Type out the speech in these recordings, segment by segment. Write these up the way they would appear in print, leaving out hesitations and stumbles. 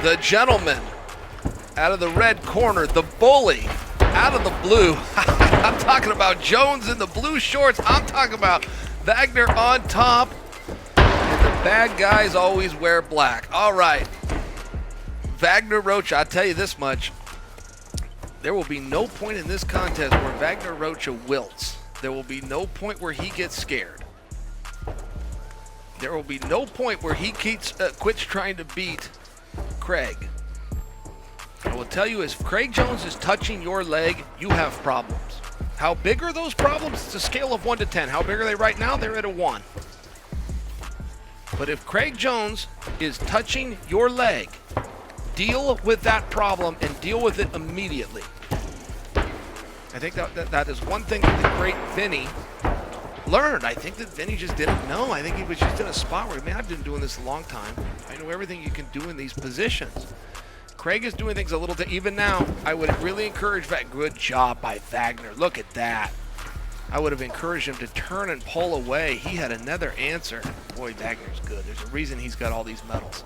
the gentleman out of the red corner, the bully out of the blue. I'm talking about Jones in the blue shorts. I'm talking about Vagner on top. And the bad guys always wear black. All right. Vagner Rocha, I'll tell you this much. There will be no point in this contest where Vagner Rocha wilts. There will be no point where he gets scared. There will be no point where he quits trying to beat Craig. I will tell you, if Craig Jones is touching your leg, you have problems. How big are those problems? It's a scale of 1 to 10. How big are they right now? They're at a 1. But if Craig Jones is touching your leg, deal with that problem and deal with it immediately. I think that is one thing that the great Vinny learned. I think that Vinny just didn't know. I think he was just in a spot where, man, I've been doing this a long time. I know everything you can do in these positions. Craig is doing things a little even now. I would really encourage that. Good job by Vagner. Look at that. I would have encouraged him to turn and pull away. He had another answer. Boy, Vagner's good. There's a reason he's got all these medals.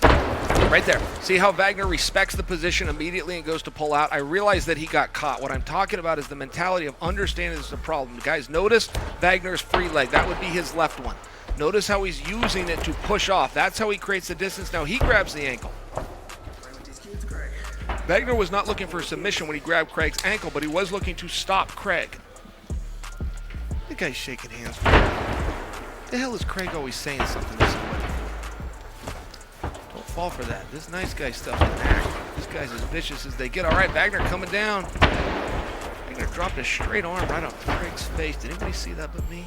Right there. See how Vagner respects the position immediately and goes to pull out? I realize that he got caught. What I'm talking about is the mentality of understanding this is a problem. Guys, notice Vagner's free leg. That would be his left one. Notice how he's using it to push off. That's how he creates the distance. Now he grabs the ankle. Vagner was not looking for a submission when he grabbed Craig's ankle, but he was looking to stop Craig. The guy's shaking hands. The hell is Craig always saying something to somebody? Don't fall for that. This nice guy stuff's an act. This guy's as vicious as they get. All right, Vagner coming down. Vagner dropped a straight arm right on Craig's face. Did anybody see that but me?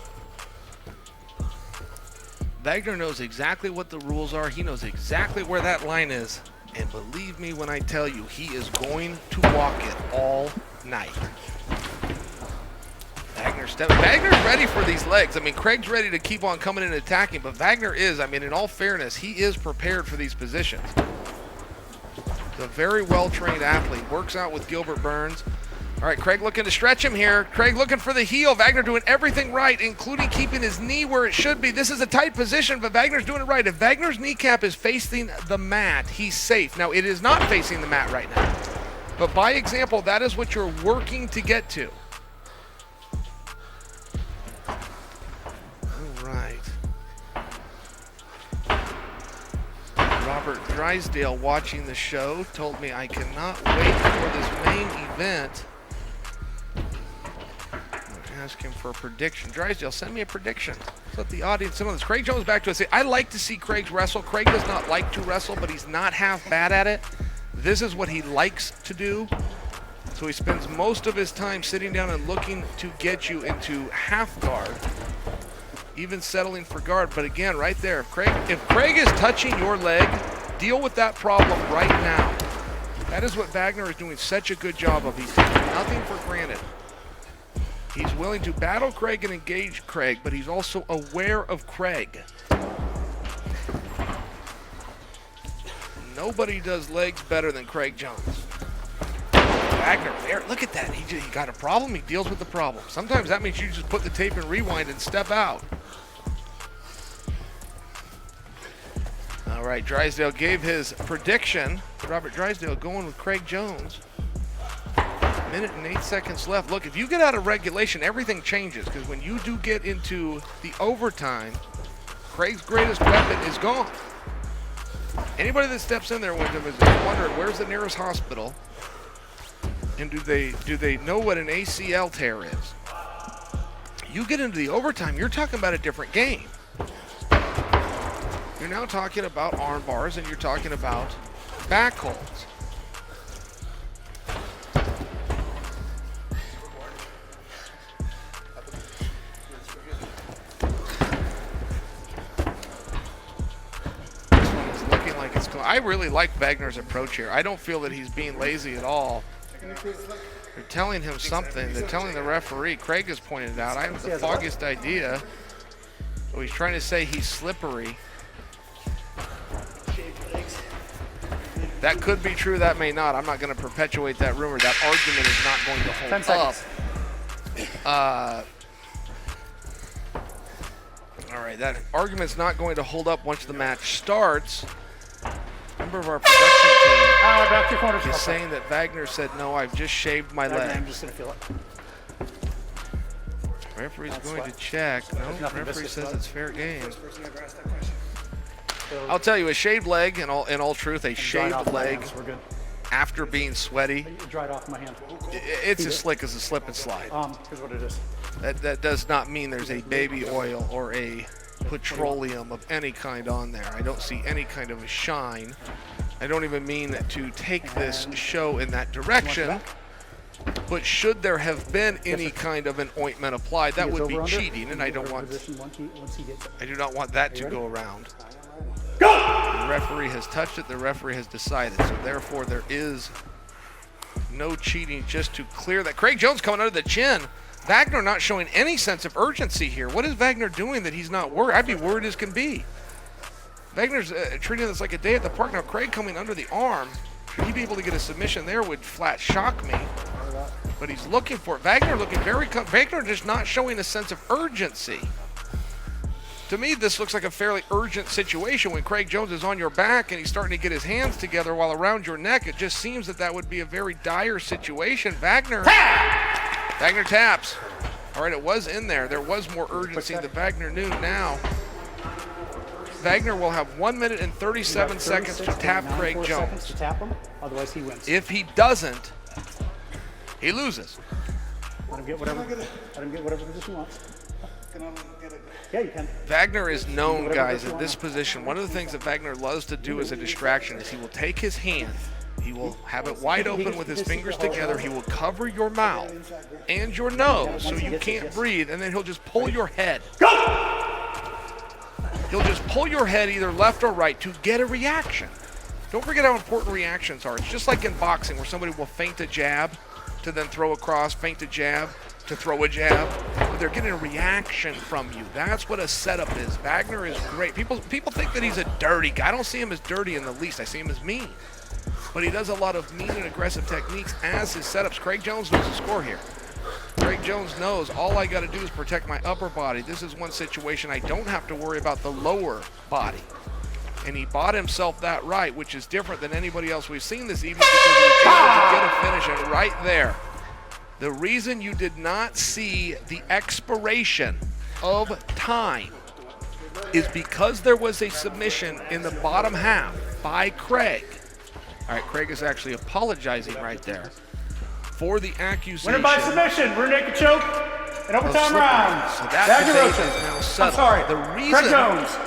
Vagner knows exactly what the rules are. He knows exactly where that line is. And believe me when I tell you, he is going to walk it all night. Vagner's ready for these legs. I mean, Craig's ready to keep on coming in and attacking, but Vagner is, I mean, in all fairness, he is prepared for these positions. He's a very well-trained athlete. Works out with Gilbert Burns. All right, Craig looking to stretch him here. Craig looking for the heel. Vagner doing everything right, including keeping his knee where it should be. This is a tight position, but Vagner's doing it right. If Vagner's kneecap is facing the mat, he's safe. Now, it is not facing the mat right now. But by example, that is what you're working to get to. All right. Robert Drysdale, watching the show, told me I cannot wait for this main event. Ask him for a prediction. Drysdale, send me a prediction. Let the audience know this. Craig Jones back to us. I like to see Craig wrestle. Craig does not like to wrestle, but he's not half bad at it. This is what he likes to do. So he spends most of his time sitting down and looking to get you into half guard, even settling for guard. But again, right there, if Craig is touching your leg, deal with that problem right now. That is what Vagner is doing such a good job of. He's taking nothing for granted. He's willing to battle Craig and engage Craig, but he's also aware of Craig. Nobody does legs better than Craig Jones. Vagner, there, look at that. He got a problem, he deals with the problem. Sometimes that means you just put the tape and rewind and step out. All right, Drysdale gave his prediction. Robert Drysdale going with Craig Jones. Minute and 8 seconds left. Look, if you get out of regulation, everything changes, because when you do get into the overtime, Craig's greatest weapon is gone. Anybody that steps in there with him is wondering where's the nearest hospital, and do they know what an ACL tear is? You get into the overtime, you're talking about a different game. You're now talking about arm bars, and you're talking about back holds. I really like Vagner's approach here. I don't feel that he's being lazy at all. They're telling him something. They're telling the referee. Craig has pointed it out. I have the foggiest idea. So he's trying to say he's slippery. That could be true. That may not. I'm not going to perpetuate that rumor. That argument is not going to hold 10 up. All right. That argument's not going to hold up once the match starts. member of our production team Back to your corner. is saying that Vagner said, no, I've just shaved my leg. I'm just going to feel it. Referee's going to check. No, nothing referee viscous, says bud. it's fair game. Person ever asked that question. I'll tell you, a shaved leg, in all truth, a Dried shaved off my leg hands. We're good. after being sweaty, It dried off my hand. it's as slick as a slip and slide. Here's what it is. That does not mean there's a baby oil or a petroleum of any kind on there. I don't see any kind of a shine. I don't even mean to take this show in that direction, but should there have been any kind of an ointment applied, that would be cheating, and I do not want that to go around. The referee has touched it, the referee has decided, so therefore there is no cheating, just to clear that. Craig Jones coming under the chin. Vagner not showing any sense of urgency here. What is Vagner doing that he's not worried? I'd be worried as can be. Vagner's treating this like a day at the park. Now Craig coming under the arm. Should he be able to get a submission there would flat shock me. But he's looking for it. Vagner looking very, Vagner just not showing a sense of urgency. To me, this looks like a fairly urgent situation when Craig Jones is on your back and he's starting to get his hands together while around your neck. It just seems that would be a very dire situation. Vagner taps. All right, it was in there. There was more urgency that Vagner knew now. Vagner will have 1 minute and 37 seconds to tap Craig Jones. To tap him, otherwise he wins. If he doesn't, he loses. Let him get whatever position he wants. Can I get it? Yeah, you can. Vagner is known, guys, in this position. One of the things that Vagner loves to do as a distraction is he will take his hand, he will have it wide open with his fingers together, he will cover your mouth and your nose so you can't breathe, and then he'll just pull your head. He'll just pull your head either left or right to get a reaction. Don't forget how important reactions are. It's just like in boxing where somebody will feint a jab to then throw across, feint a jab to throw a jab. But they're getting a reaction from you. That's what a setup is. Vagner is great. People think that he's a dirty guy. I don't see him as dirty in the least. I see him as mean. But he does a lot of mean and aggressive techniques as his setups. Craig Jones knows the score here. Craig Jones knows all I got to do is protect my upper body. This is one situation I don't have to worry about the lower body. And he bought himself that right, which is different than anybody else we've seen this evening because he was able to get a finish and right there. The reason you did not see the expiration of time is because there was a submission in the bottom half by Craig. All right, Craig is actually apologizing right there for the accusation. Winner by submission, rear naked choke, and overtime round. So that debate Rocha. is now settled. I'm sorry, The reason Craig Jones.